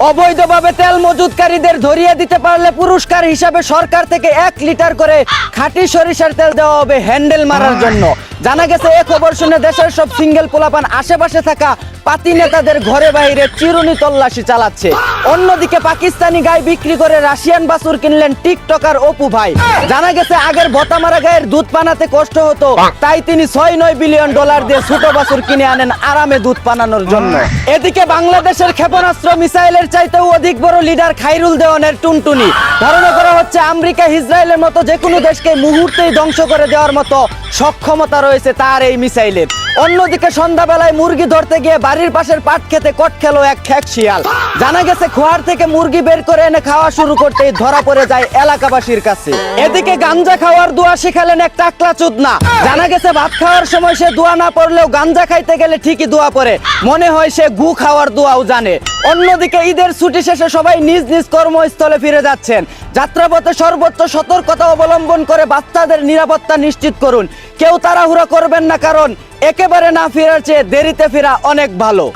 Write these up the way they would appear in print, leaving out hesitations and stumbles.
অবৈধভাবে তেল মজুতকারীদের ধরিয়ে দিতে পারলে পুরস্কার হিসাবে সরকার থেকে 1 লিটার করে খাঁটি সরিষার তেল দেওয়া হবে হ্যান্ডেল মারার জন্য। জানা গেছে এই খবর শুনে দেশের সব সিঙ্গেল পোলাপান আশেপাশে থাকা পাতি নেতাদের ঘরে বাইরে চিরুনি তল্লাশি চালাচ্ছে। অন্যদিকে পাকিস্তানি গাই বিক্রি করে রাশিয়ান বাছুর কিনলেন টিকটকার অপু ভাই। জানা গেছে আগের ভতামারা গায়ের দুধ পানাতে কষ্ট হতো, তাই তিনি 6-9 বিলিয়ন ডলার দিয়ে ছোট বাছুর কিনে আনেন আরামে দুধ পানানোর জন্য। এদিকে বাংলাদেশের ক্ষেপণাস্ত্র মিসাইলের চাইতেও অধিক বড় লিডার খাইরুল দেওয়ানের টুনটুনি। ধারণা করা হচ্ছে আমেরিকা ইসরায়েলের মতো যে কোনো দেশকে মুহূর্তেই ধ্বংস করে দেওয়ার মতো সক্ষমতা রয়েছে তার এই মিসাইলের। অন্যদিকে সন্ধ্যাবেলায় মুরগি ধরতে গিয়ে বাড়ির পাশের পাট খেতে কট খেলো এক ঠ্যাক শিয়াল। জানা গেছে খোয়ার থেকে মুরগি বের করে এনে খাওয়া শুরু করতেই ধরা পড়ে যায় এলাকাবাসীর কাছে। এদিকে গাঞ্জা খাওয়ার দোয়া শিখালেন এক টাকলা চুদনা। জানা গেছে ভাত খাওয়ার সময় সে দোয়া না পড়লেও গাঞ্জা খাইতে গেলে ঠিকই দোয়া পড়ে, মনে হয় সে গু খাওয়ার দোয়াও জানে। অন্যদিকে ঈদের ছুটি শেষে সবাই নিজ নিজ কর্মস্থলে ফিরে যাচ্ছেন। যাত্রাপথে সর্বোচ্চ সতর্কতা অবলম্বন করে বাচ্চাদের নিরাপত্তা নিশ্চিত করুন। কেউ তাড়াহুড়া করবেন না, কারণ একেবারে না ফেরার চেয়ে দেরিতে ফেরা অনেক ভালো।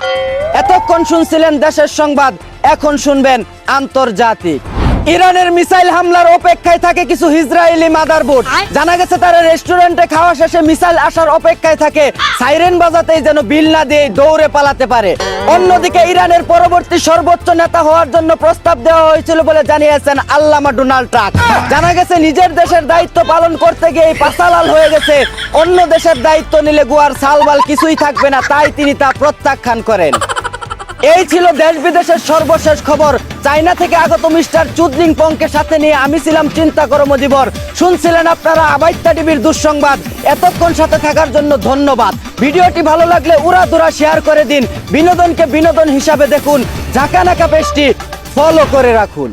এতক্ষণ শুনছিলেন দেশের সংবাদ, এখন শুনবেন আন্তর্জাতিক। ইরানের মিসাইল হামলার অপেক্ষায় থাকে কিছু ইসরায়েলি মাদারবোর্ড। জানা গেছে তারা রেস্টুরেন্টে খাওয়া শেষে মিসাইল আসার অপেক্ষায় থাকে, সাইরেন বাজাতেই যেন বিল না দিয়ে দৌড়ে পালাতে পারে। অন্যদিকে ইরানের পরবর্তী সর্বোচ্চ নেতা হওয়ার জন্য প্রস্তাব দেওয়া হয়েছিল বলে জানিয়েছেন আল্লামা ডোনাল্ড ট্রাম্প। জানা গেছে নিজের দেশের দায়িত্ব পালন করতে গিয়ে পাসালাল হয়ে গেছে, অন্য দেশের দায়িত্ব নিলে গুয়ার সালবাল কিছুই থাকবে না, তাই তিনি তা প্রত্যাখ্যান করেন। এই ছিল দেশ বিদেশের সর্বশেষ খবর। চায়না থেকে আগত মিস্টার চুদলিং পংকে সাথে নিয়ে আমি ছিলাম চিন্তা করো মজিবর। শুনছিলেন আপনারা আবাইত্তা টিভির দুঃসংবাদ। এতক্ষণ সাথে থাকার জন্য ধন্যবাদ। ভিডিওটি ভালো লাগলে উড়াধুরা শেয়ার করে দিন। বিনোদনকে বিনোদন হিসাবে দেখুন। ঝাঁকানাকা পেজটি ফলো করে রাখুন।